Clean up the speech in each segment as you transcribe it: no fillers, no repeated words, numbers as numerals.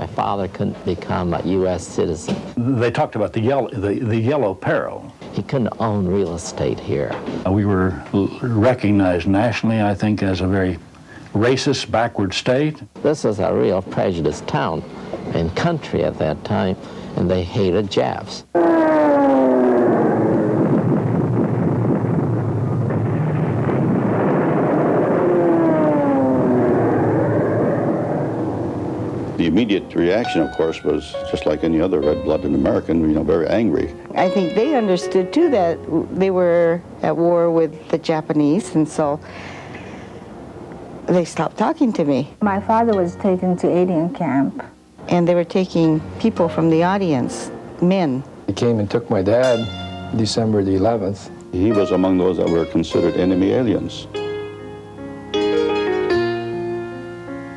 my father couldn't become a U.S. citizen. They talked about the yellow peril. He couldn't own real estate here. We were recognized nationally, I think, as a very racist, backward state. This was a real prejudiced town and country at that time, and they hated Japs. The immediate reaction, of course, was just like any other red-blooded American, you know, very angry. I think they understood, too, that they were at war with the Japanese, and so they stopped talking to me. My father was taken to alien camp. And they were taking people from the audience, men. He came and took my dad December the 11th. He was among those that were considered enemy aliens.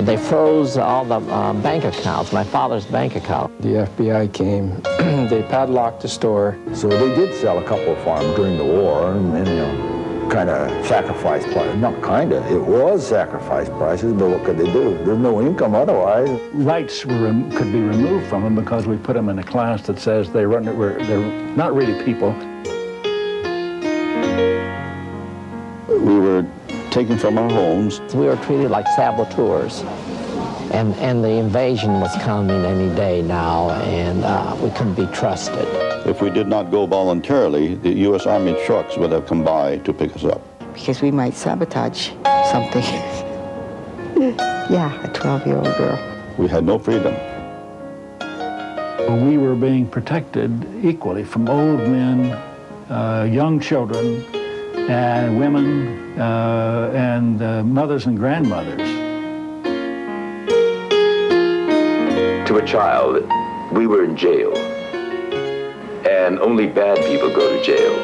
They froze all the bank accounts, my father's bank account. The FBI came, they padlocked the store. So they did sell a couple of farms during the war, and you know, kind of sacrifice prices. Not kind of, it was sacrifice prices, but what could they do? There's no income otherwise. Rights could be removed from them because we put them in a class that says they're not really people. We were taken from our homes. We were treated like saboteurs, and the invasion was coming any day now, and we couldn't be trusted. If we did not go voluntarily, the U.S. Army trucks would have come by to pick us up. Because we might sabotage something. Yeah, a 12-year-old girl. We had no freedom. We were being protected equally from old men, young children, and women, and mothers and grandmothers. To a child, we were in jail, and only bad people go to jail.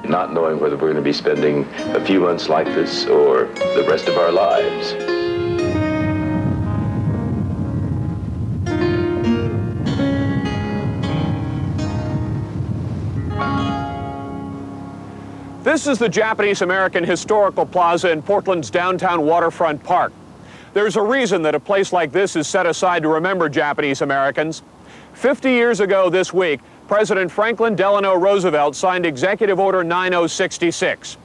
Not knowing whether we're going to be spending a few months like this or the rest of our lives. This is the Japanese-American Historical Plaza in Portland's downtown waterfront park. There's a reason that a place like this is set aside to remember Japanese Americans. 50 years ago this week, President Franklin Delano Roosevelt signed Executive Order 9066.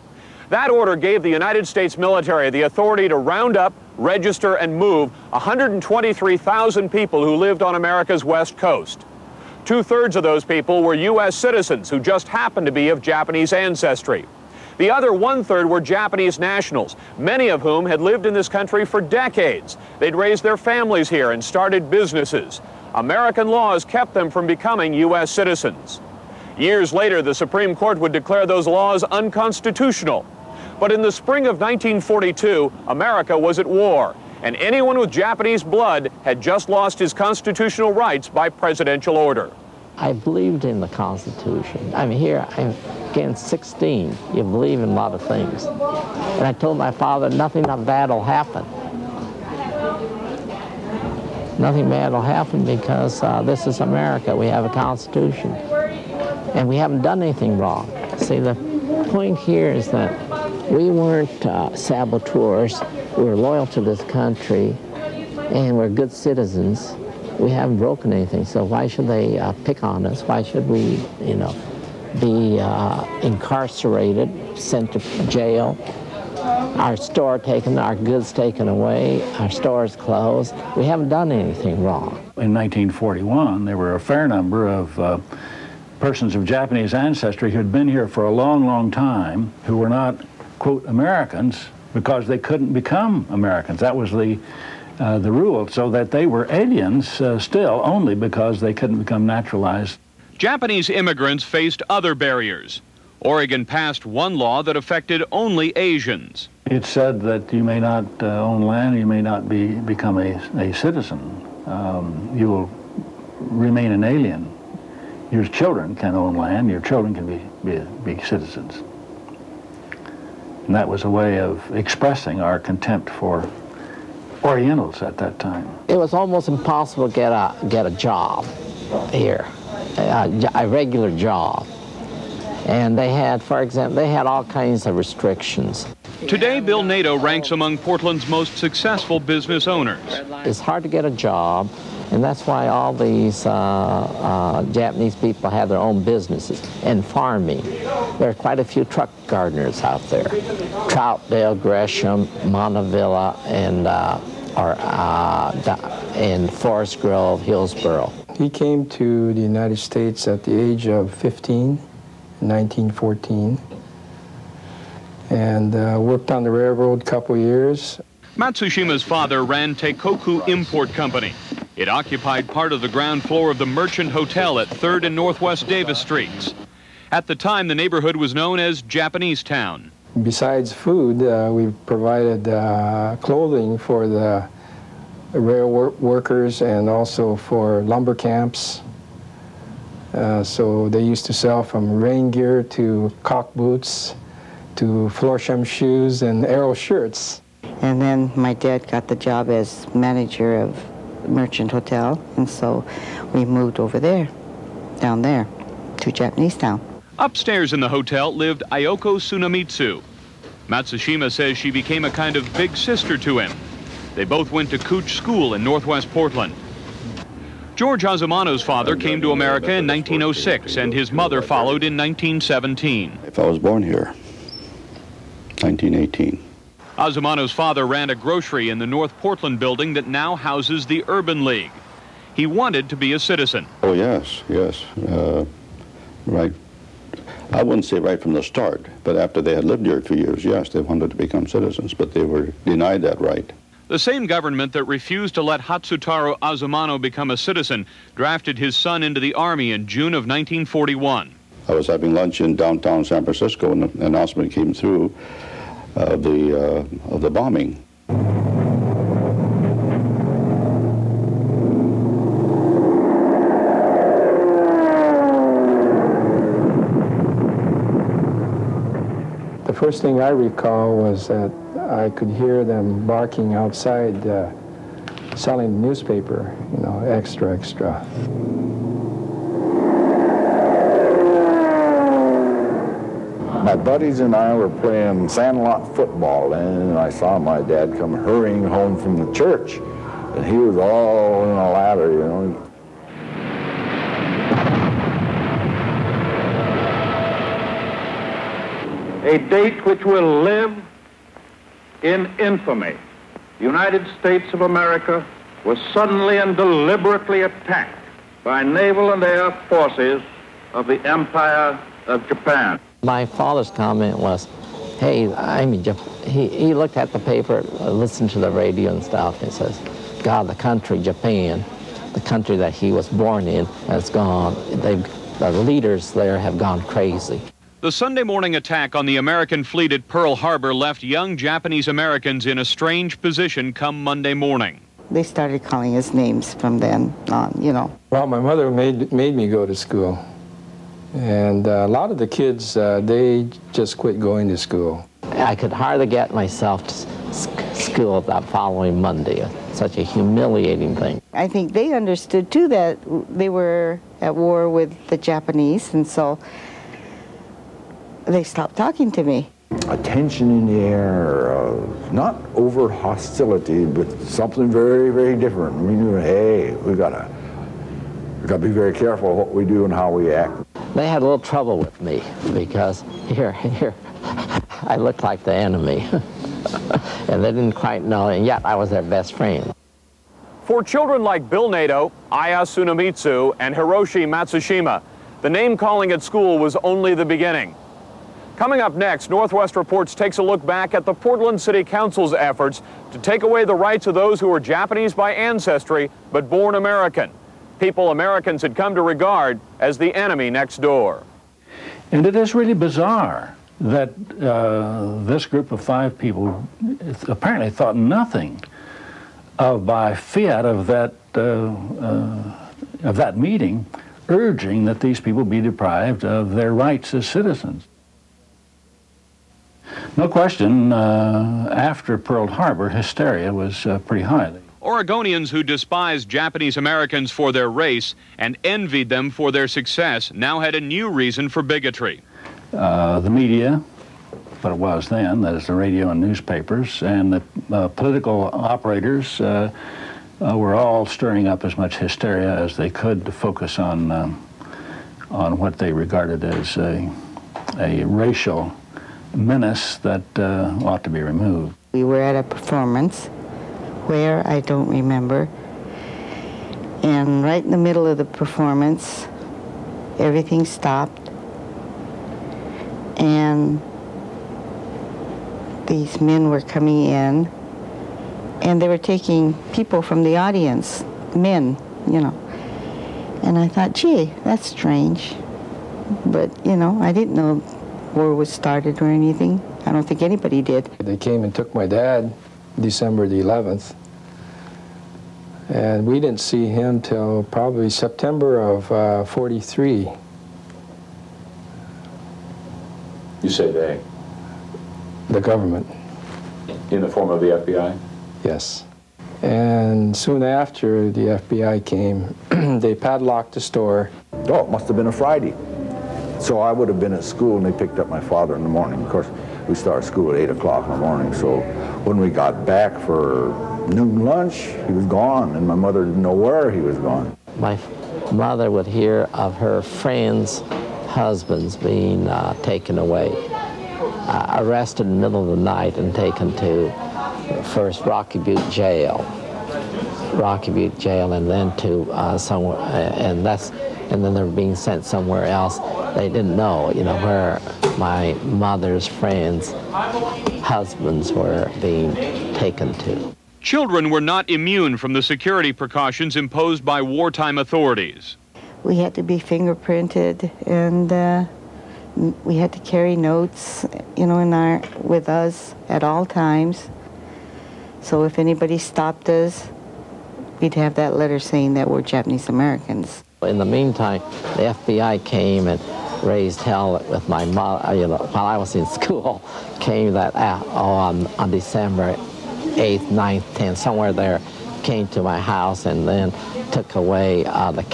That order gave the United States military the authority to round up, register, and move 123,000 people who lived on America's West Coast. 2/3 of those people were U.S. citizens who just happened to be of Japanese ancestry. The other 1/3 were Japanese nationals, many of whom had lived in this country for decades. They'd raised their families here and started businesses. American laws kept them from becoming U.S. citizens. Years later, the Supreme Court would declare those laws unconstitutional. But in the spring of 1942, America was at war, and anyone with Japanese blood had just lost his constitutional rights by presidential order. I believed in the Constitution. I'm here, I'm again 16. You believe in a lot of things. And I told my father nothing of bad will happen. Nothing bad will happen because this is America. We have a Constitution. And we haven't done anything wrong. See, the point here is that we weren't saboteurs. We were loyal to this country, and we're good citizens. We haven't broken anything, so why should they pick on us? Why should we, you know, be incarcerated, sent to jail, our store taken, our goods taken away, our stores closed? We haven't done anything wrong. In 1941, there were a fair number of persons of Japanese ancestry who had been here for a long, long time, who were not, quote, Americans, because they couldn't become Americans. That was the rule, so that they were aliens still only because they couldn't become naturalized. Japanese immigrants faced other barriers. Oregon passed one law that affected only Asians. It said that you may not own land, you may not become a citizen. You will remain an alien. Your children can own land, your children can be citizens. And that was a way of expressing our contempt for Orientals at that time. It was almost impossible to get a job here, a regular job. And they had, for example, they had all kinds of restrictions. Today, Bill Nato ranks among Portland's most successful business owners. It's hard to get a job, and that's why all these Japanese people have their own businesses and farming. There are quite a few truck gardeners out there. Troutdale, Gresham, Montevilla, and Forest Grove, Hillsboro. He came to the United States at the age of 15, in 1914, and worked on the railroad a couple years. Matsushima's father ran Teikoku Import Company. It occupied part of the ground floor of the Merchant Hotel at 3rd and Northwest Davis Streets. At the time, the neighborhood was known as Japanese Town. Besides food, we provided clothing for the rail workers and also for lumber camps. So they used to sell from rain gear to caulk boots to Florsham shoes and arrow shirts. And then my dad got the job as manager of Merchant Hotel, and so we moved over there, down there, to Japanese Town. Upstairs in the hotel lived Ayoko Tsunamitsu. Matsushima says she became a kind of big sister to him. They both went to Cooch School in Northwest Portland. George Azumano's father came to America in 1906, and his mother followed in 1917. If I was born here, 1918. Azumano's father ran a grocery in the North Portland building that now houses the Urban League. He wanted to be a citizen. Oh, yes, yes. Right. I wouldn't say right from the start, but after they had lived here a few years, yes, they wanted to become citizens, but they were denied that right. The same government that refused to let Hatsutaro Azumano become a citizen drafted his son into the Army in June of 1941. I was having lunch in downtown San Francisco when the announcement came through of the bombing. The first thing I recall was that I could hear them barking outside, selling the newspaper, you know, extra, extra. My buddies and I were playing sandlot football, and I saw my dad come hurrying home from the church, and he was all in a ladder, you know. A date which will live in infamy. The United States of America was suddenly and deliberately attacked by naval and air forces of the Empire of Japan. My father's comment was, hey, he looked at the paper, listened to the radio and stuff, and says, God, the country, Japan, the country that he was born in, has gone, the leaders there have gone crazy. The Sunday morning attack on the American fleet at Pearl Harbor left young Japanese Americans in a strange position come Monday morning. They started calling us names from then on, you know. Well, my mother made me go to school. And a lot of the kids, they just quit going to school. I could hardly get myself to school that following Monday. Such a humiliating thing. I think they understood, too, that they were at war with the Japanese, and so they stopped talking to me. A tension in the air, not over hostility, but something very, very different. I mean, hey, we gotta be very careful what we do and how we act. They had a little trouble with me because here, I looked like the enemy. And they didn't quite know, and yet I was their best friend. For children like Bill Nato, Aya Tsunamitsu, and Hiroshi Matsushima, the name-calling at school was only the beginning. Coming up next, Northwest Reports takes a look back at the Portland City Council's efforts to take away the rights of those who were Japanese by ancestry but born American, people Americans had come to regard as the enemy next door. And it is really bizarre that this group of 5 people apparently thought nothing of, by fiat of that meeting, urging that these people be deprived of their rights as citizens. No question, after Pearl Harbor, hysteria was pretty high. Oregonians who despised Japanese Americans for their race and envied them for their success now had a new reason for bigotry. The media what it was then, that is the radio and newspapers, and the political operators were all stirring up as much hysteria as they could to focus on what they regarded as a racial menace that ought to be removed. We were at a performance where, I don't remember, and right in the middle of the performance, everything stopped, and these men were coming in, and they were taking people from the audience, men, you know. And I thought, gee, that's strange. But, you know, I didn't know war was started or anything. I don't think anybody did. They came and took my dad December the 11th. And we didn't see him till probably September of 43. You say they? The government. In the form of the FBI? Yes. And soon after the FBI came, they padlocked the store. Oh, it must have been a Friday. So I would have been at school, and they picked up my father in the morning. Of course, we started school at 8 o'clock in the morning, so when we got back for noon lunch, he was gone, and my mother didn't know where he was gone. My mother would hear of her friends' husbands being taken away, arrested in the middle of the night and taken to first Rocky Butte Jail, and then to somewhere, and then they were being sent somewhere else. They didn't know, you know, where my mother's friends' husbands were being taken to. Children were not immune from the security precautions imposed by wartime authorities. We had to be fingerprinted, and we had to carry notes, you know, with us at all times. So if anybody stopped us, we'd have that letter saying that we're Japanese Americans. In the meantime, the FBI came and raised hell with my mother, you know, while I was in school. Came that, on December 8th, 9th, 10th, somewhere there, came to my house and then took away the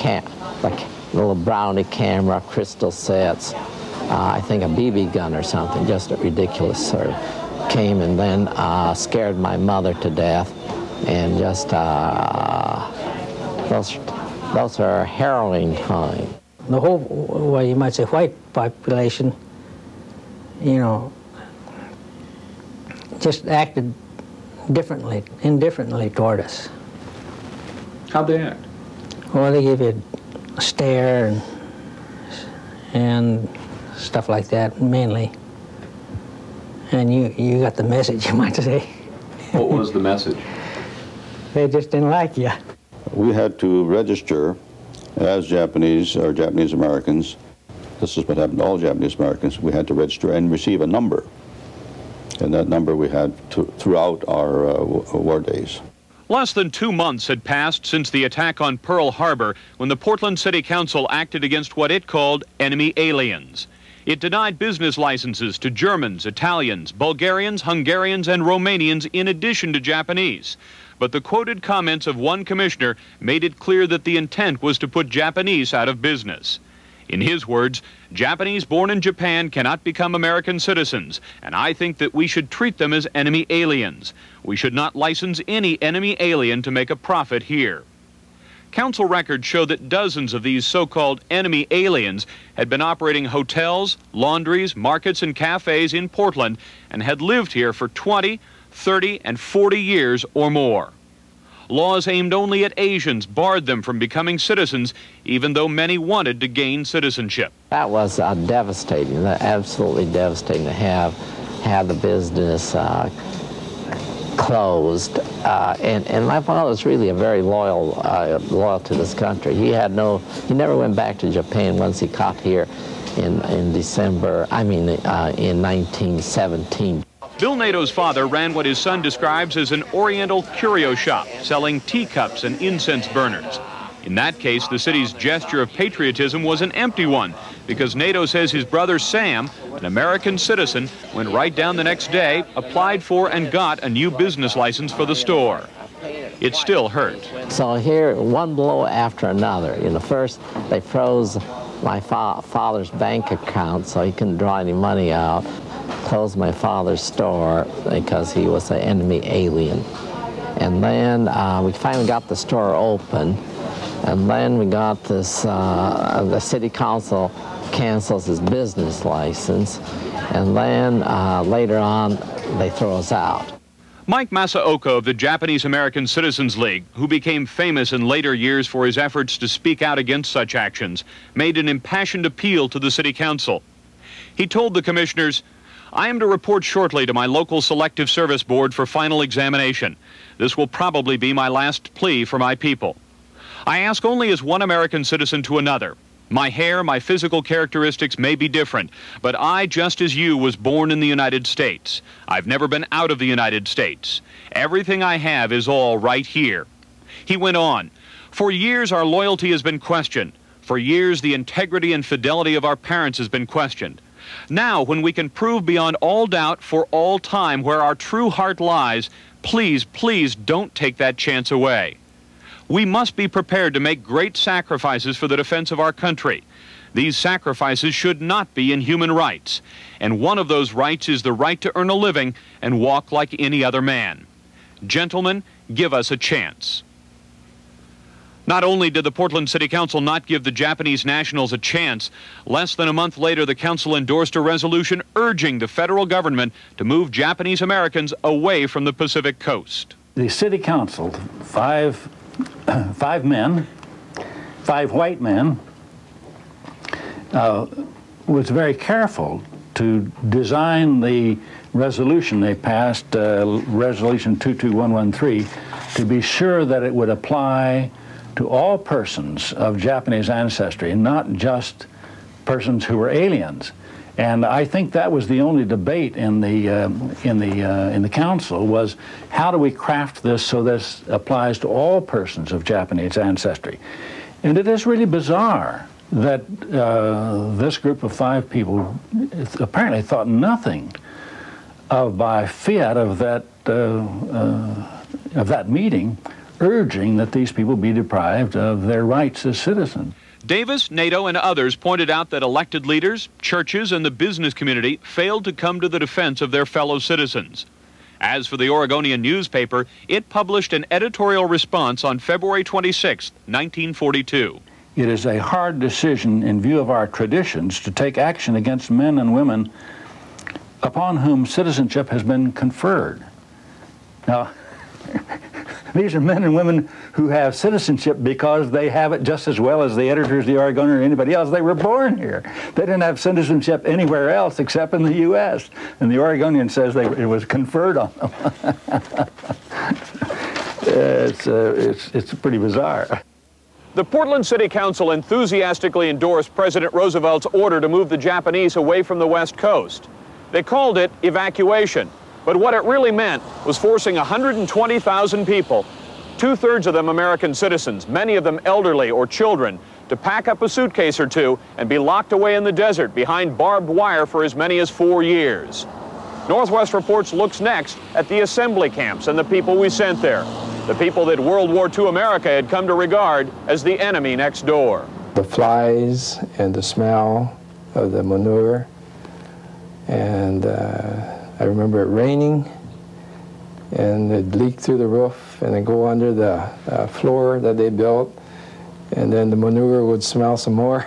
little brownie camera, crystal sets, I think a BB gun or something, just a ridiculous sort of. Came and then scared my mother to death, and just those are harrowing times. The whole, well, you might say, white population, you know, just acted indifferently toward us. How'd they act? Well, they give you a stare and stuff like that, mainly. And you got the message, you might say. What was the message? They just didn't like you. We had to register as Japanese or Japanese Americans. This is what happened to all Japanese Americans. We had to register and receive a number. And that number we had throughout our war days. Less than 2 months had passed since the attack on Pearl Harbor when the Portland City Council acted against what it called enemy aliens. It denied business licenses to Germans, Italians, Bulgarians, Hungarians, and Romanians in addition to Japanese. But the quoted comments of one commissioner made it clear that the intent was to put Japanese out of business. In his words, Japanese born in Japan cannot become American citizens, and I think that we should treat them as enemy aliens. We should not license any enemy alien to make a profit here. Council records show that dozens of these so-called enemy aliens had been operating hotels, laundries, markets, and cafes in Portland and had lived here for 20, 30, and 40 years or more. Laws aimed only at Asians barred them from becoming citizens, even though many wanted to gain citizenship. That was devastating, absolutely devastating to have the business closed. And my father was really a very loyal to this country. He never went back to Japan once he got here in 1917. Bill Nato's father ran what his son describes as an Oriental curio shop, selling teacups and incense burners. In that case, the city's gesture of patriotism was an empty one, because Nato says his brother Sam, an American citizen, went right down the next day, applied for and got a new business license for the store. It still hurt. So here, one blow after another. You know, first they froze my father's bank account so he couldn't draw any money out. closed my father's store because he was an enemy alien. And then we finally got the store open, and then we got this, the city council cancels his business license, and then later on they throw us out. Mike Masaoka of the Japanese American Citizens League, who became famous in later years for his efforts to speak out against such actions, made an impassioned appeal to the city council. He told the commissioners, "I am to report shortly to my local selective service board for final examination. This will probably be my last plea for my people. I ask only as one American citizen to another. My hair, my physical characteristics may be different, but I, just as you, was born in the United States. I've never been out of the United States. Everything I have is all right here." He went on, "For years our loyalty has been questioned. For years the integrity and fidelity of our parents has been questioned. Now, when we can prove beyond all doubt for all time where our true heart lies, please, please don't take that chance away. We must be prepared to make great sacrifices for the defense of our country. These sacrifices should not be in human rights, and one of those rights is the right to earn a living and walk like any other man. Gentlemen, give us a chance." Not only did the Portland City Council not give the Japanese nationals a chance, less than a month later the council endorsed a resolution urging the federal government to move Japanese Americans away from the Pacific coast. The city council, five men, 5 white men, was very careful to design the resolution they passed, Resolution 22113, to be sure that it would apply to all persons of Japanese ancestry, not just persons who were aliens. And I think that was the only debate in the council, was how do we craft this so this applies to all persons of Japanese ancestry. And it is really bizarre that this group of 5 people apparently thought nothing of, by fiat of that meeting, urging that these people be deprived of their rights as citizens. Davis, NATO, and others pointed out that elected leaders, churches, and the business community failed to come to the defense of their fellow citizens. As for the Oregonian newspaper, it published an editorial response on February 26, 1942. It is a hard decision in view of our traditions to take action against men and women upon whom citizenship has been conferred. Now, these are men and women who have citizenship because they have it just as well as the editors of the Oregonian or anybody else. They were born here. They didn't have citizenship anywhere else except in the U.S. And the Oregonian says it was conferred on them. It's pretty bizarre. The Portland City Council enthusiastically endorsed President Roosevelt's order to move the Japanese away from the West Coast. They called it evacuation. But what it really meant was forcing 120,000 people, 2/3 of them American citizens, many of them elderly or children, to pack up a suitcase or two and be locked away in the desert behind barbed wire for as many as 4 years. Northwest Reports looks next at the assembly camps and the people we sent there, the people that World War II America had come to regard as the enemy next door. The flies and the smell of the manure, and I remember it raining, and it'd leak through the roof and then go under the floor that they built, and then the manure would smell some more.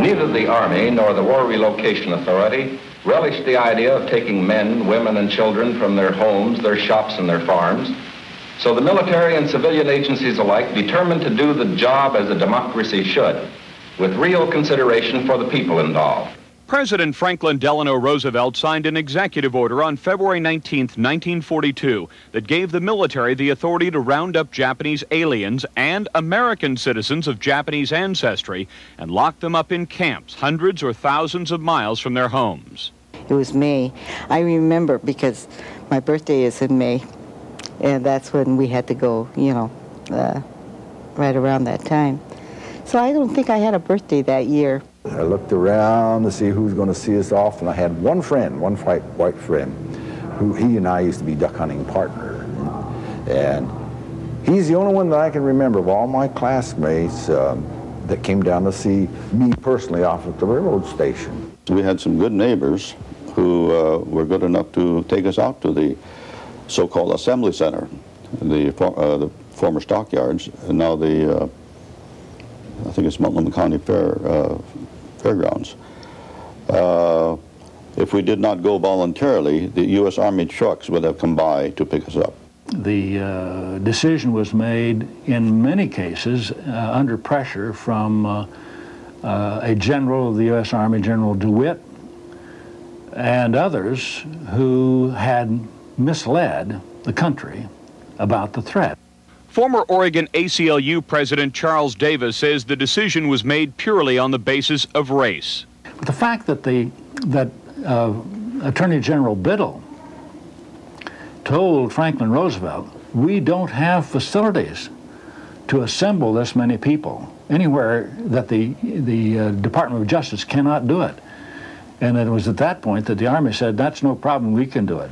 Neither the Army nor the War Relocation Authority relished the idea of taking men, women, and children from their homes, their shops, and their farms. So the military and civilian agencies alike determined to do the job as a democracy should, with real consideration for the people involved. President Franklin Delano Roosevelt signed an executive order on February 19, 1942, that gave the military the authority to round up Japanese aliens and American citizens of Japanese ancestry and lock them up in camps hundreds or thousands of miles from their homes. It was May. I remember because my birthday is in May. And that's when we had to go, you know, right around that time. So I don't think I had a birthday that year. I looked around to see who's going to see us off, and I had one friend, one white friend, who he and I used to be duck hunting partner. And He's the only one that I can remember of all my classmates that came down to see me personally off at the railroad station. We had some good neighbors who were good enough to take us out to the so-called assembly center, the former stockyards, and now the, I think it's Multnomah County Fairgrounds. If we did not go voluntarily, the U.S. Army trucks would have come by to pick us up. The decision was made in many cases under pressure from a general of the U.S. Army, General DeWitt, and others who had misled the country about the threat. Former Oregon ACLU President Charles Davis says the decision was made purely on the basis of race. But the fact that Attorney General Biddle told Franklin Roosevelt, we don't have facilities to assemble this many people anywhere, that the Department of Justice cannot do it. And it was at that point that the Army said, that's no problem, we can do it.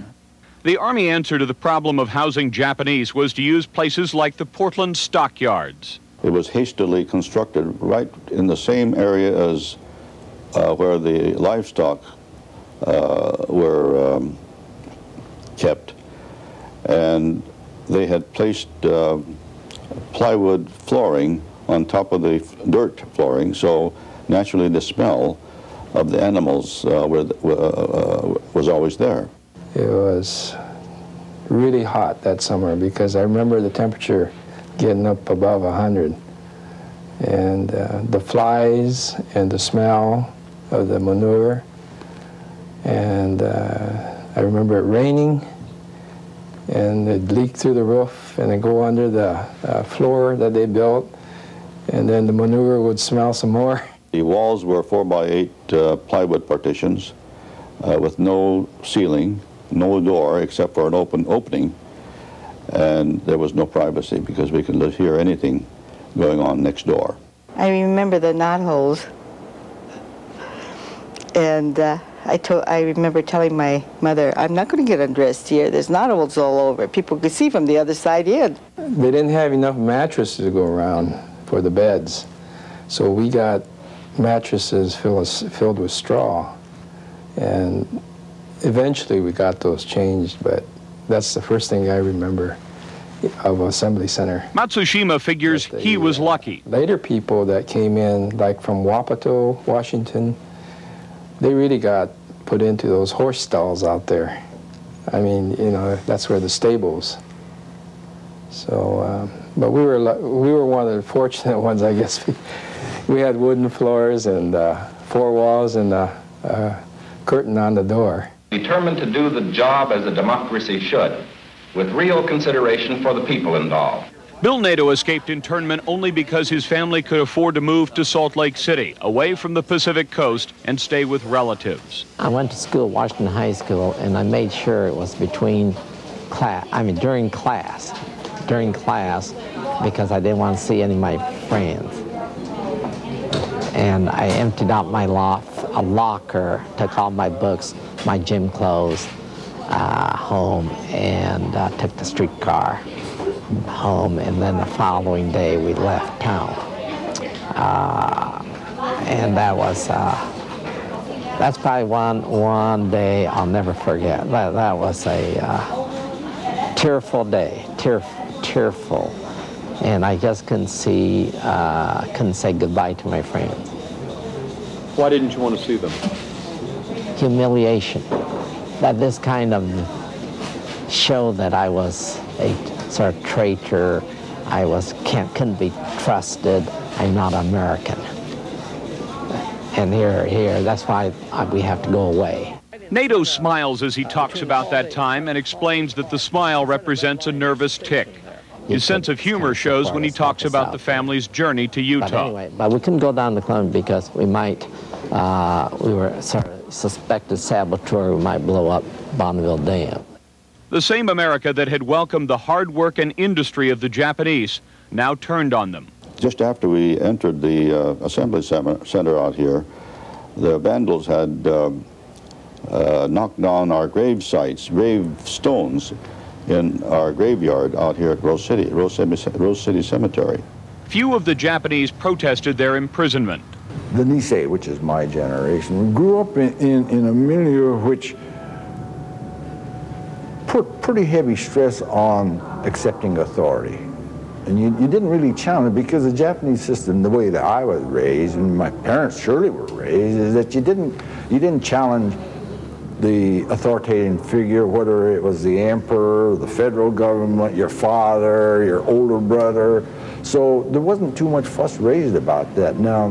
The Army answer to the problem of housing Japanese was to use places like the Portland stockyards. It was hastily constructed right in the same area as where the livestock were kept. And they had placed plywood flooring on top of the dirt flooring, so naturally the smell of the animals was always there. It was really hot that summer because I remember the temperature getting up above 100. And the flies and the smell of the manure. And I remember it raining, and it'd leak through the roof and it'd go under the floor that they built, and then the manure would smell some more. The walls were 4x8 plywood partitions with no ceiling, no door except for an opening, and there was no privacy because we could hear anything going on next door. I remember the knotholes, and I remember telling my mother, I'm not going to get undressed here. There's knotholes all over. People could see from the other side in. They didn't have enough mattresses to go around for the beds, so we got mattresses filled with straw, and eventually we got those changed, but that's the first thing I remember of Assembly Center. Matsushima figures he was lucky. Later people that came in, like from Wapato, Washington, they really got put into those horse stalls out there. I mean, you know, that's where the stables. So, but we were one of the fortunate ones, I guess. We had wooden floors and 4 walls and a curtain on the door. Determined to do the job as a democracy should, with real consideration for the people involved. Bill Nato escaped internment only because his family could afford to move to Salt Lake City, away from the Pacific coast, and stay with relatives. I went to school, Washington High School, and I made sure it was during class, because I didn't want to see any of my friends. And I emptied out my locker, took all my books, my gym clothes home, and took the streetcar home, and then the following day we left town. And that was, that's probably one day I'll never forget. That was a tearful day, tearful. And I just couldn't say goodbye to my friends. Why didn't you want to see them? Humiliation. That this kind of show that I was a sort of traitor, couldn't be trusted, I'm not American. And here, that's why we have to go away. Nato smiles as he talks about that time and explains that the smile represents a nervous tic. His sense of humor shows when he talks about the family's journey to Utah. But anyway, we couldn't go down the Columbia because we were sort of suspected saboteur, we might blow up Bonneville Dam. The same America that had welcomed the hard work and industry of the Japanese now turned on them. Just after we entered the assembly center out here, the vandals had knocked down our grave sites, grave stones, in our graveyard out here at Rose City Cemetery. Few of the Japanese protested their imprisonment. The Nisei, which is my generation, we grew up in a milieu which put pretty heavy stress on accepting authority. And you didn't really challenge it, because the Japanese system, the way that I was raised, and my parents surely were raised, is that you didn't challenge the authoritarian figure, whether it was the emperor, the federal government, your father, your older brother. So there wasn't too much fuss raised about that. Now,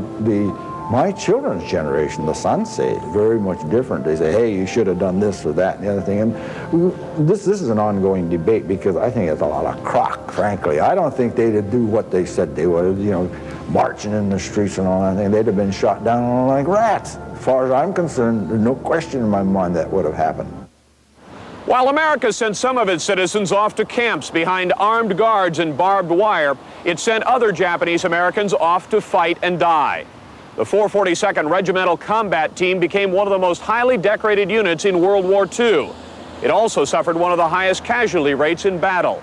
my children's generation, the Sansei, is very much different. They say, hey, you should have done this or that and the other thing. And this is an ongoing debate, because I think it's a lot of crock, frankly. I don't think they'd do what they said they would, you know, marching in the streets and all that thing. They'd have been shot down like rats. As far as I'm concerned, there's no question in my mind that would have happened. While America sent some of its citizens off to camps behind armed guards and barbed wire, it sent other Japanese Americans off to fight and die. The 442nd Regimental Combat Team became one of the most highly decorated units in World War II. It also suffered one of the highest casualty rates in battle.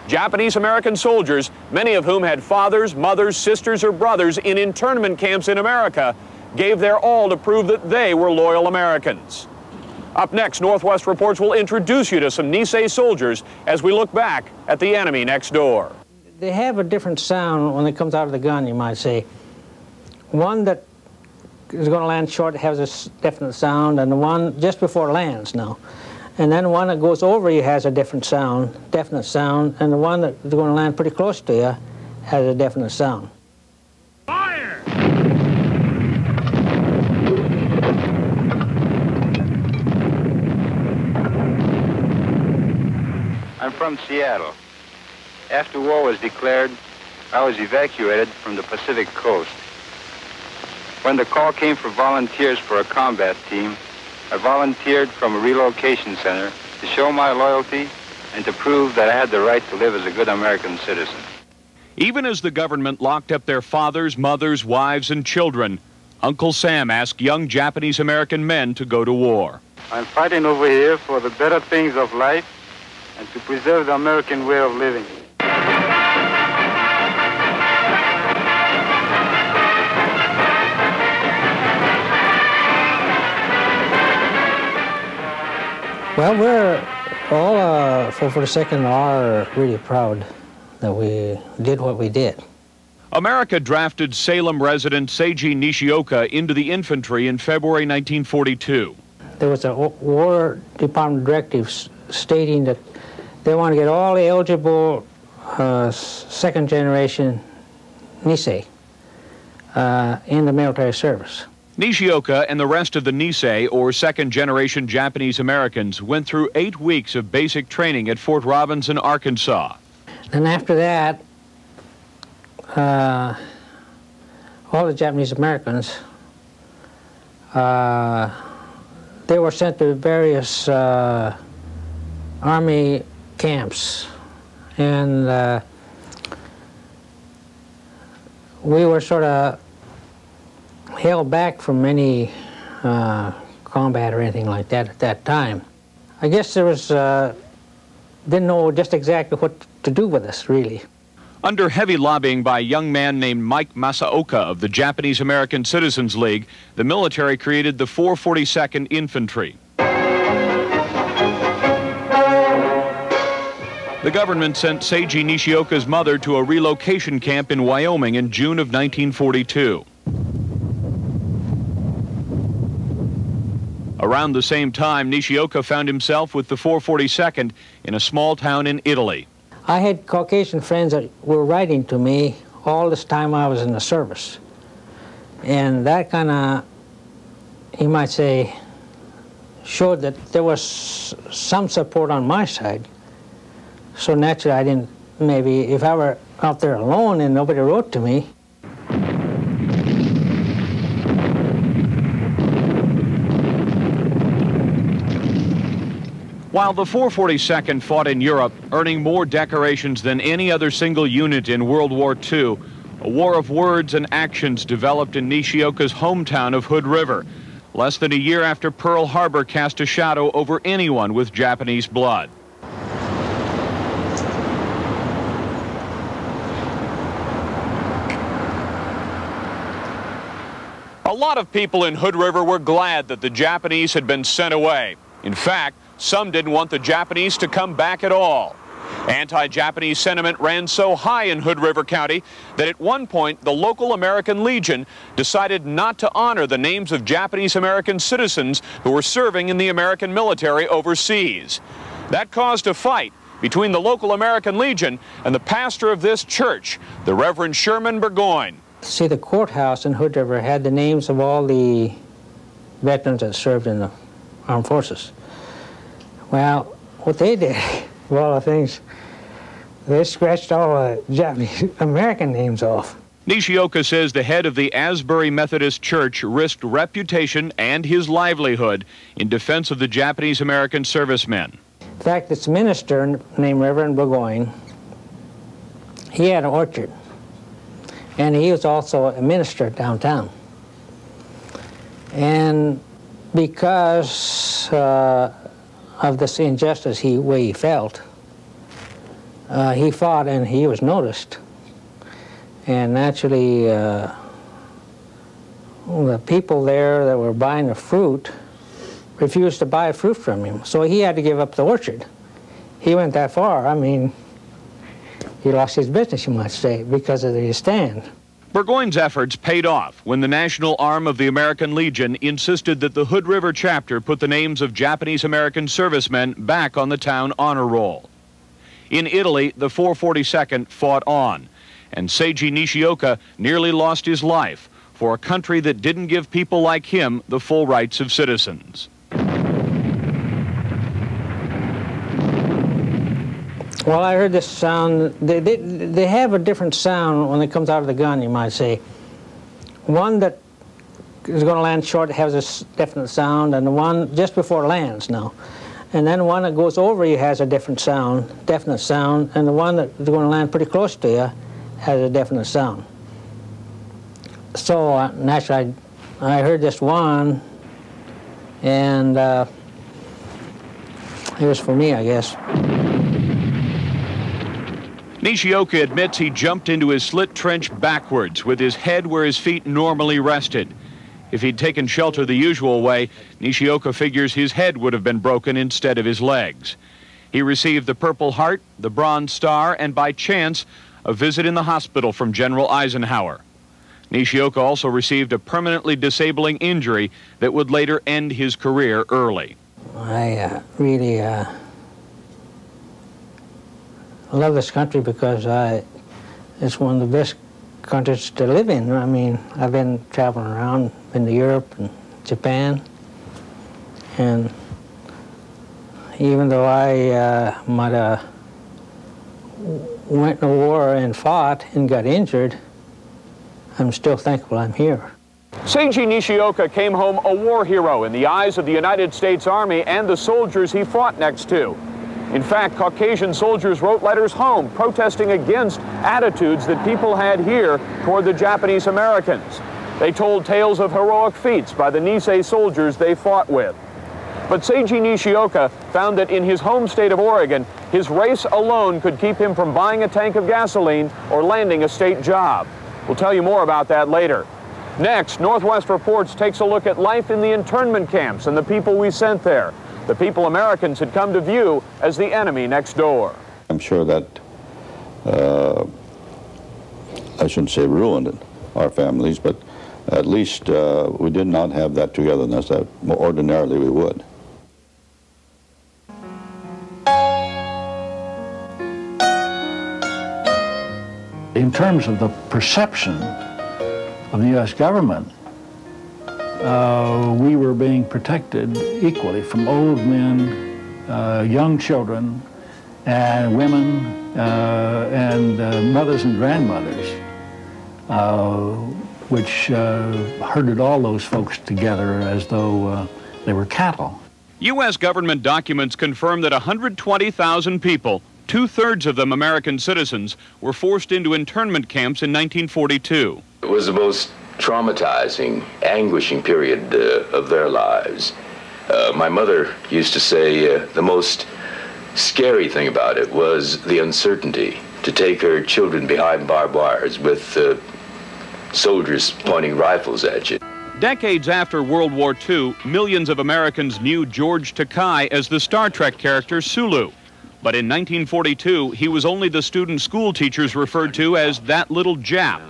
Japanese American soldiers, many of whom had fathers, mothers, sisters, or brothers in internment camps in America, gave their all to prove that they were loyal Americans. Up next, Northwest Reports will introduce you to some Nisei soldiers as we look back at the enemy next door. They have a different sound when it comes out of the gun, you might say. One that is going to land short has a definite sound, and the one just before it lands now. And then the one that goes over you has a different sound, definite sound, and the one that is going to land pretty close to you has a definite sound. Fire! I'm from Seattle. After war was declared, I was evacuated from the Pacific Coast. When the call came for volunteers for a combat team, I volunteered from a relocation center to show my loyalty and to prove that I had the right to live as a good American citizen. Even as the government locked up their fathers, mothers, wives, and children, Uncle Sam asked young Japanese American men to go to war. I'm fighting over here for the better things of life and to preserve the American way of living. Well, we're all 442nd are really proud that we did what we did. America drafted Salem resident Seiji Nishioka into the infantry in February 1942. There was a War Department directive stating that they want to get all the eligible second generation Nisei in the military service. Nishioka and the rest of the Nisei, or second-generation Japanese Americans, went through 8 weeks of basic training at Fort Robinson, Arkansas. And after that, all the Japanese Americans, they were sent to various Army camps. And we were sort of held back from any combat or anything like that at that time. I guess there was, didn't know just exactly what to do with us, really. Under heavy lobbying by a young man named Mike Masaoka of the Japanese American Citizens League, the military created the 442nd Infantry. The government sent Seiji Nishioka's mother to a relocation camp in Wyoming in June of 1942. Around the same time, Nishioka found himself with the 442nd in a small town in Italy. I had Caucasian friends that were writing to me all this time I was in the service. And that kind of, you might say, showed that there was some support on my side. So naturally, I didn't, maybe, if I were out there alone and nobody wrote to me. While the 442nd fought in Europe, earning more decorations than any other single unit in World War II, a war of words and actions developed in Nishioka's hometown of Hood River, less than a year after Pearl Harbor cast a shadow over anyone with Japanese blood. lot of people in Hood River were glad that the Japanese had been sent away. In fact, some didn't want the Japanese to come back at all. Anti-Japanese sentiment ran so high in Hood River County that at one point the local American Legion decided not to honor the names of Japanese American citizens who were serving in the American military overseas. That caused a fight between the local American Legion and the pastor of this church, the Reverend Sherman Burgoyne. See, the courthouse in Hood River had the names of all the veterans that served in the armed forces. Well, what they did, of all the things, they scratched all the Japanese American names off. Nishioka says the head of the Asbury Methodist Church risked reputation and his livelihood in defense of the Japanese American servicemen. In fact, this minister named Reverend Burgoyne, he had an orchard, and he was also a minister downtown. And because of this injustice way he felt, he fought and he was noticed. And naturally, the people there that were buying the fruit refused to buy fruit from him, so he had to give up the orchard. He went that far. I mean, he lost his business, you might say, because of his stand. Burgoyne's efforts paid off when the national arm of the American Legion insisted that the Hood River chapter put the names of Japanese American servicemen back on the town honor roll. In Italy, the 442nd fought on, and Seiji Nishioka nearly lost his life for a country that didn't give people like him the full rights of citizens. Well, I heard this sound. They have a different sound when it comes out of the gun, you might say. One that is going to land short has a definite sound, and the one just before it lands now. And then one that goes over you has a different sound, definite sound, and the one that is going to land pretty close to you has a definite sound. So naturally, I heard this one, and it was for me, I guess. Nishioka admits he jumped into his slit trench backwards with his head where his feet normally rested. If he'd taken shelter the usual way, Nishioka figures his head would have been broken instead of his legs. He received the Purple Heart, the Bronze Star, and by chance, a visit in the hospital from General Eisenhower. Nishioka also received a permanently disabling injury that would later end his career early. I really love this country because it's one of the best countries to live in. I mean, I've been traveling around, been to Europe and Japan, and even though I might have went to war and fought and got injured, I'm still thankful I'm here. Seiji Nishioka came home a war hero in the eyes of the United States Army and the soldiers he fought next to. In fact, Caucasian soldiers wrote letters home protesting against attitudes that people had here toward the Japanese Americans. They told tales of heroic feats by the Nisei soldiers they fought with. But Seiji Nishioka found that in his home state of Oregon, his race alone could keep him from buying a tank of gasoline or landing a state job. We'll tell you more about that later. Next, Northwest Reports takes a look at life in the internment camps and the people we sent there. The people Americans had come to view as the enemy next door. I'm sure that, I shouldn't say ruined our families, but at least we did not have that togetherness that ordinarily we would. In terms of the perception of the U.S. government, we were being protected equally from old men, young children, and women, and mothers and grandmothers, which herded all those folks together as though they were cattle. U.S. government documents confirm that 120,000 people, two-thirds of them American citizens, were forced into internment camps in 1942. It was the most traumatizing, anguishing period of their lives. My mother used to say the most scary thing about it was the uncertainty, to take her children behind barbed wires with soldiers pointing rifles at you. Decades after World War II, millions of Americans knew George Takei as the Star Trek character Sulu. But in 1942, he was only the student school teachers referred to as that little Jap.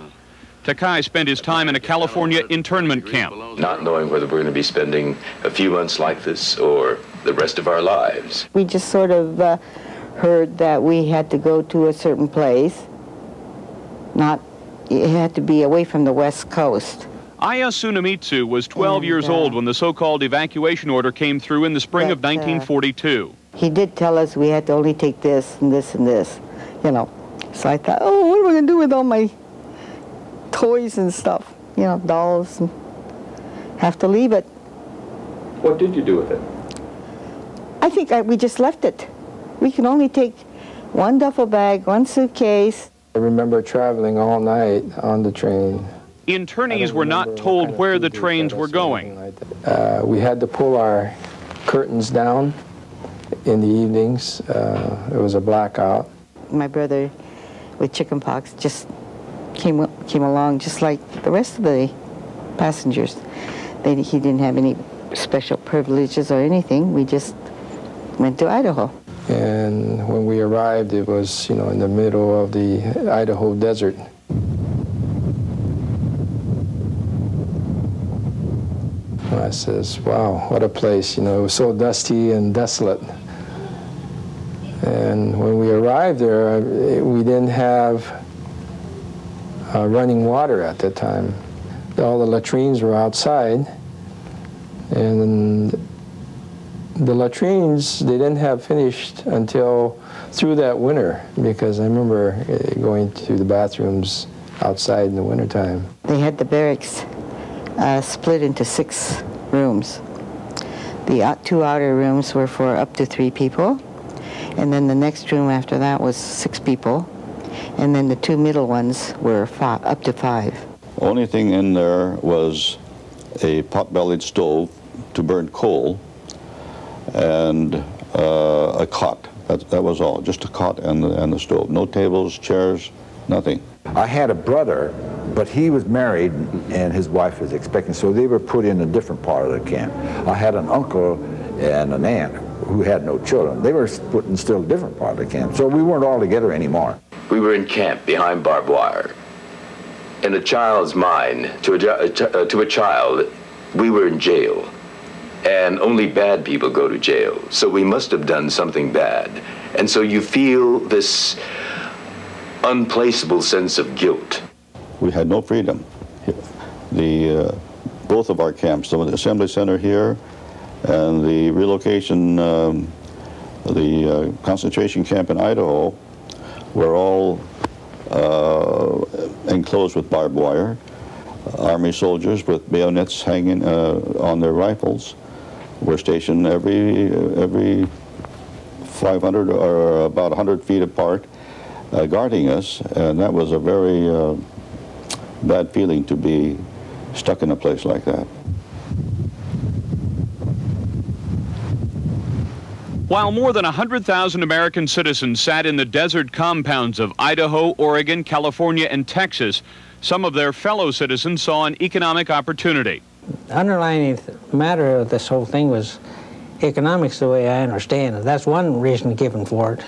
Takei spent his time in a California internment camp. Not knowing whether we're going to be spending a few months like this or the rest of our lives. We just sort of heard that we had to go to a certain place. It had to be away from the West Coast. Aya Tsunamitsu was 12 years old when the so-called evacuation order came through in the spring of 1942. He did tell us we had to only take this and this and this, you know. So I thought, oh, what am I going to do with all my toys and stuff, you know, dolls, and have to leave it. What did you do with it? I think we just left it. We can only take one duffel bag, one suitcase. I remember traveling all night on the train. Internees were not told where the trains were going. We had to pull our curtains down in the evenings. It was a blackout. My brother with chickenpox just came along just like the rest of the passengers. He didn't have any special privileges or anything. We just went to Idaho. And when we arrived, it was, you know, in the middle of the Idaho desert. I says, wow, what a place, you know, it was so dusty and desolate. And when we arrived there, we didn't have running water at that time. All the latrines were outside, and the latrines, they didn't have finished until through that winter, because I remember going to the bathrooms outside in the wintertime. They had the barracks split into 6 rooms. The 2 outer rooms were for up to 3 people, and then the next room after that was 6 people, and then the 2 middle ones were up to 5. Only thing in there was a pot-bellied stove to burn coal and a cot. That was all, just a cot and the stove. No tables, chairs, nothing. I had a brother, but he was married and his wife was expecting, so they were put in a different part of the camp. I had an uncle and an aunt who had no children. They were put in still a different part of the camp, so we weren't all together anymore. We were in camp behind barbed wire. In a child's mind, to a child, we were in jail. And only bad people go to jail. So we must have done something bad. And so you feel this unplaceable sense of guilt. We had no freedom. Both of our camps, the Assembly Center here and the relocation, the concentration camp in Idaho, were all enclosed with barbed wire. Army soldiers with bayonets hanging on their rifles were stationed every 500 or about 100 feet apart, guarding us, and that was a very bad feeling to be stuck in a place like that. While more than 100,000 American citizens sat in the desert compounds of Idaho, Oregon, California, and Texas, some of their fellow citizens saw an economic opportunity. The underlying matter of this whole thing was economics, the way I understand it. That's one reason given for it.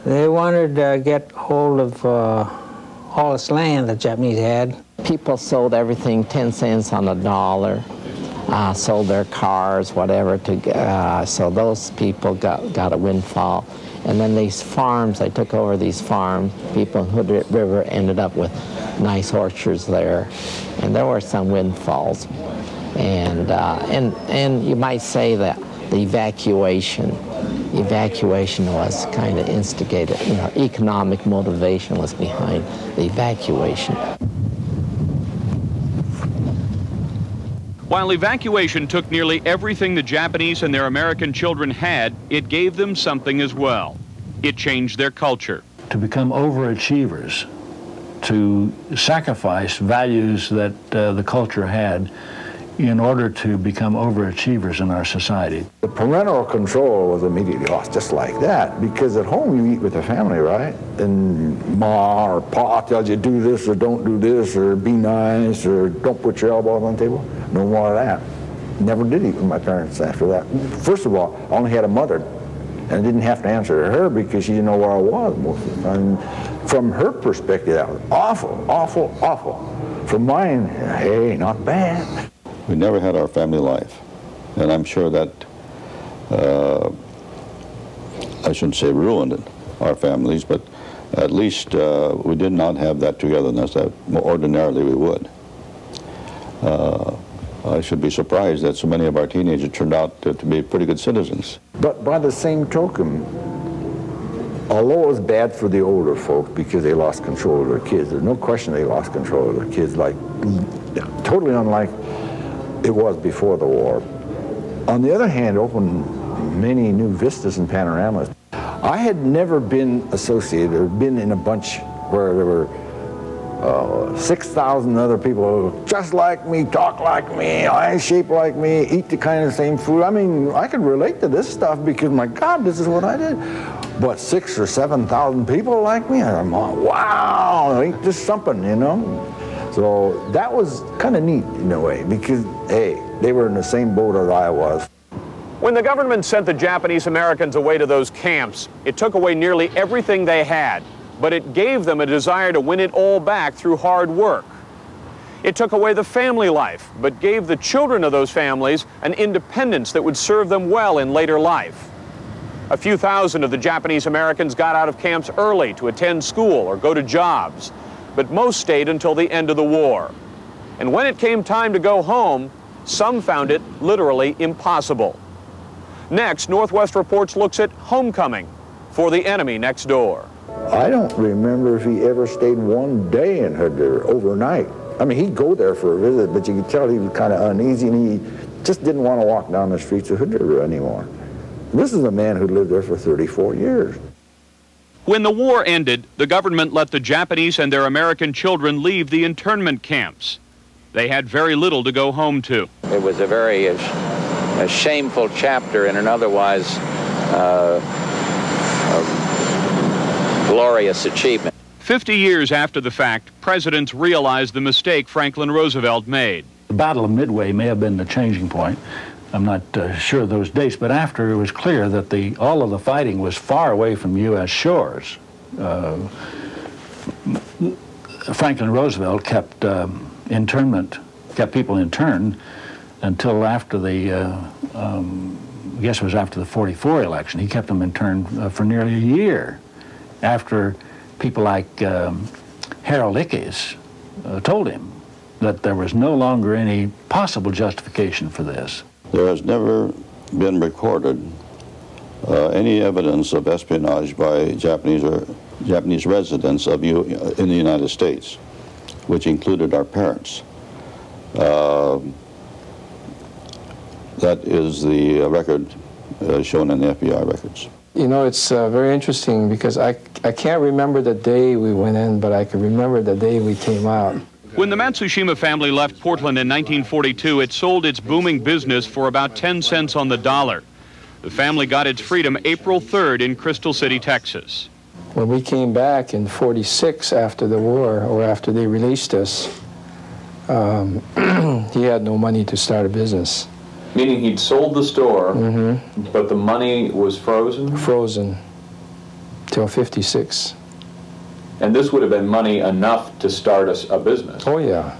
They wanted to get hold of all this land the Japanese had. People sold everything 10 cents on the dollar, sold their cars, whatever, so those people got a windfall. And then these farms, they took over these farms. People in Hood River ended up with nice orchards there, and there were some windfalls. And you might say that the evacuation was kind of instigated. You know, economic motivation was behind the evacuation. While evacuation took nearly everything the Japanese and their American children had, it gave them something as well. It changed their culture. To become overachievers, to sacrifice values that the culture had in order to become overachievers in our society. The parental control was immediately lost just like that, because at home you eat with the family, right? And Ma or Pa tells you do this or don't do this, or be nice, or don't put your elbows on the table. No more of that. Never did eat with my parents after that. First of all, I only had a mother, and I didn't have to answer to her because she didn't know where I was most of the time. From her perspective, that was awful, awful, awful. From mine, hey, not bad. We never had our family life, and I'm sure that, I shouldn't say ruined our families, but at least we did not have that togetherness that ordinarily we would. I should be surprised that so many of our teenagers turned out to be pretty good citizens. But by the same token, although it was bad for the older folks because they lost control of their kids, there's no question they lost control of their kids, like totally unlike it was before the war. On the other hand, opened many new vistas and panoramas. I had never been associated or been in a bunch where there were 6,000 other people who just like me, talk like me, eyes shaped like me, eat the kind of same food. I mean, I could relate to this stuff because, my God, this is what I did. But 6,000 or 7,000 people like me, I'm like, wow, ain't this something, you know? So that was kind of neat in a way because, hey, they were in the same boat as I was. When the government sent the Japanese Americans away to those camps, it took away nearly everything they had, but it gave them a desire to win it all back through hard work. It took away the family life, but gave the children of those families an independence that would serve them well in later life. A few thousand of the Japanese Americans got out of camps early to attend school or go to jobs, but most stayed until the end of the war. And when it came time to go home, some found it literally impossible. Next, Northwest Reports looks at homecoming for the enemy next door. I don't remember if he ever stayed one day in Hood River overnight. I mean, he'd go there for a visit, but you could tell he was kind of uneasy, and he just didn't want to walk down the streets of Hood River anymore. This is a man who lived there for 34 years. When the war ended, the government let the Japanese and their American children leave the internment camps. They had very little to go home to. It was a very a shameful chapter in an otherwise glorious achievement. 50 years after the fact, presidents realized the mistake Franklin Roosevelt made. The Battle of Midway may have been the changing point. I'm not sure of those dates, but after it was clear that all of the fighting was far away from U.S. shores, Franklin Roosevelt kept internment, kept people interned until after the, I guess it was after the 44 election. He kept them interned for nearly a year after people like Harold Ickes told him that there was no longer any possible justification for this. There has never been recorded any evidence of espionage by Japanese residents in the United States, which included our parents. That is the record shown in the FBI records. You know, it's very interesting because I can't remember the day we went in, but I can remember the day we came out. When the Matsushima family left Portland in 1942, it sold its booming business for about 10 cents on the dollar. The family got its freedom April 3rd in Crystal City, Texas. When we came back in '46 after the war, or after they released us, he had no money to start a business. Meaning he'd sold the store, but the money was frozen? Frozen till '56. And this would have been money enough to start a business? Oh, yeah.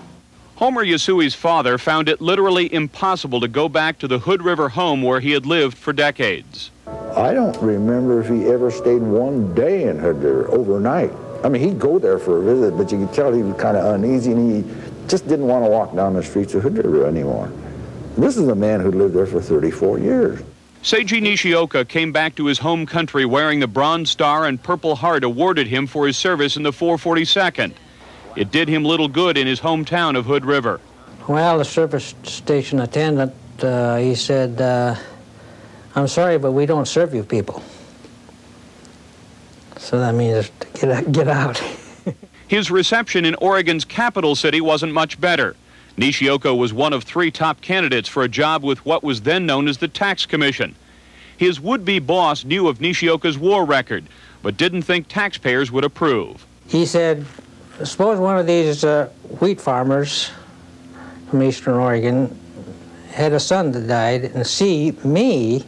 Homer Yasui's father found it literally impossible to go back to the Hood River home where he had lived for decades. I don't remember if he ever stayed one day in Hood River overnight. I mean, he'd go there for a visit, but you could tell he was kind of uneasy, and he just didn't want to walk down the streets of Hood River anymore. This is a man who lived there for 34 years. Seiji Nishioka came back to his home country wearing the Bronze Star and Purple Heart awarded him for his service in the 442nd. It did him little good in his hometown of Hood River. Well, the service station attendant, he said, I'm sorry, but we don't serve you people. So that means get out. His reception in Oregon's capital city wasn't much better. Nishioka was one of 3 top candidates for a job with what was then known as the Tax Commission. His would-be boss knew of Nishioka's war record, but didn't think taxpayers would approve. He said, suppose one of these wheat farmers from Eastern Oregon had a son that died, and see me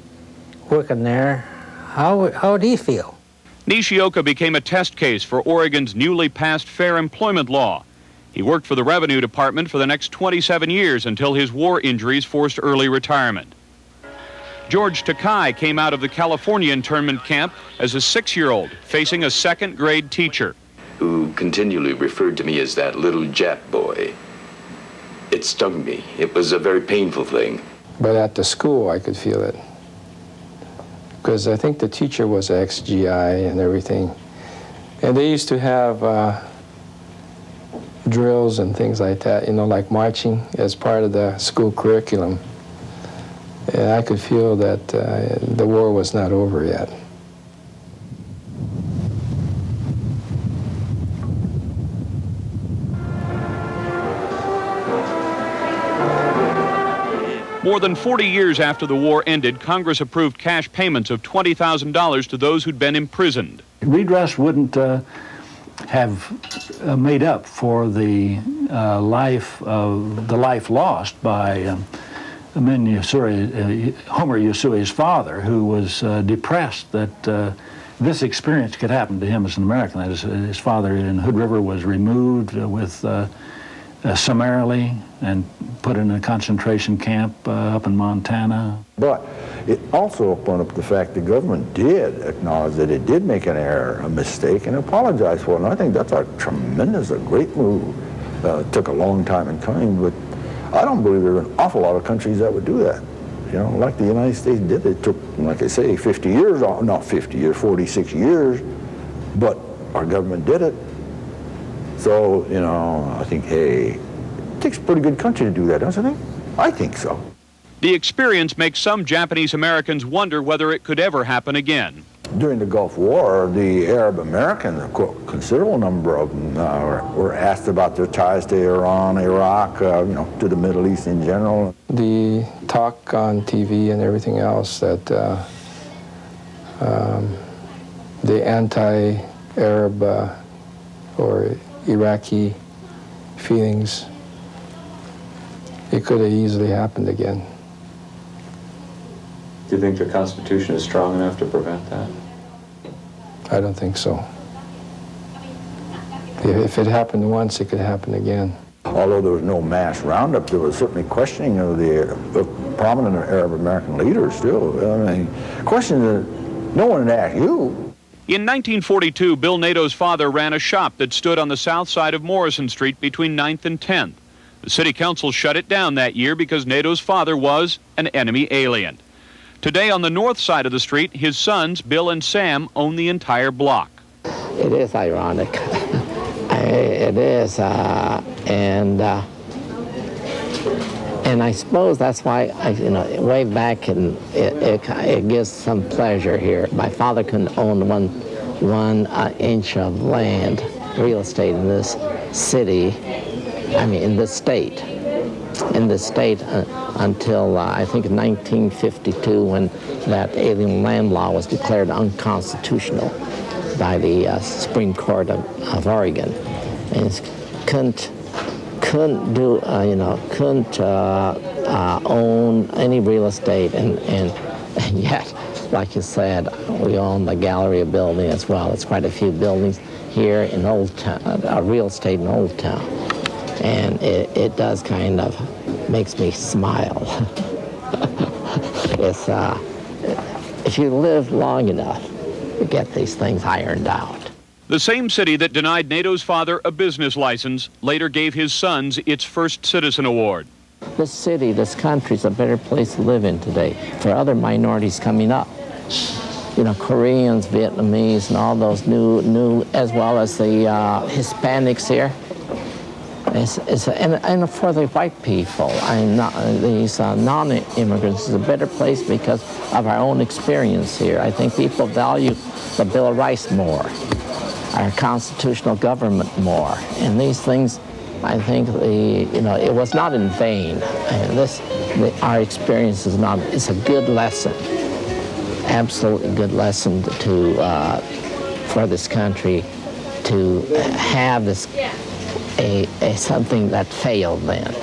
working there, how would he feel? Nishioka became a test case for Oregon's newly passed fair employment law. He worked for the Revenue Department for the next 27 years until his war injuries forced early retirement. George Takai came out of the California internment camp as a 6-year-old facing a 2nd grade teacher, who continually referred to me as that little Jap boy. It stung me. It was a very painful thing. But at the school, I could feel it. Because I think the teacher was ex-GI and everything. And they used to have drills and things like that, you know, like marching as part of the school curriculum. And I could feel that the war was not over yet. More than 40 years after the war ended, Congress approved cash payments of $20,000 to those who'd been imprisoned. Redress wouldn't have made up for the life lost by Homer Yusui's father, who was depressed that this experience could happen to him as an American. That is, his father in Hood River was removed summarily and put in a concentration camp up in Montana. But it also opened up the fact the government did acknowledge that it did make an error, a mistake, and apologize for it. And I think that's a great move. It took a long time in coming, but I don't believe there are an awful lot of countries that would do that. You know, like the United States did. It took, like I say, 50 years, not 50 years, 46 years, but our government did it. So, you know, I think, hey, it takes a pretty good country to do that, doesn't it? I think so. The experience makes some Japanese Americans wonder whether it could ever happen again. During the Gulf War, the Arab Americans, a considerable number of them, were asked about their ties to Iran, Iraq, you know, to the Middle East in general. The talk on TV and everything else that the anti-Arab or Iraqi feelings, it could have easily happened again. Do you think the Constitution is strong enough to prevent that? I don't think so. If it happened once, it could happen again. Although there was no mass roundup, there was certainly questioning of the prominent Arab American leaders still. I mean, questions that no one had asked you. In 1942, Bill NATO's father ran a shop that stood on the south side of Morrison Street between 9th and 10th. The city council shut it down that year because NATO's father was an enemy alien. Today, on the north side of the street, his sons, Bill and Sam, own the entire block. It is ironic. It is, and I suppose that's why, way back, and it gives some pleasure here. My father couldn't own one inch of land, real estate in this city, in this state. Until I think 1952, when that alien land law was declared unconstitutional by the Supreme Court of Oregon, and couldn't own any real estate, and yet, like you said, we own the Galleria building as well. It's quite a few buildings here in Old Town, real estate in Old Town. And it does kind of makes me smile. It's if you live long enough, you get these things ironed out. The same city that denied NATO's father a business license later gave his sons its first citizen award. This city, this country is a better place to live in today for other minorities coming up. Koreans, Vietnamese, and all those new, as well as the Hispanics here. And for the white people, these non-immigrants, is a better place because of our own experience here. I think people value the Bill of Rights more, our constitutional government more, and these things I think it was not in vain. And our experience is a good lesson, absolutely good lesson for this country to have this something that failed then.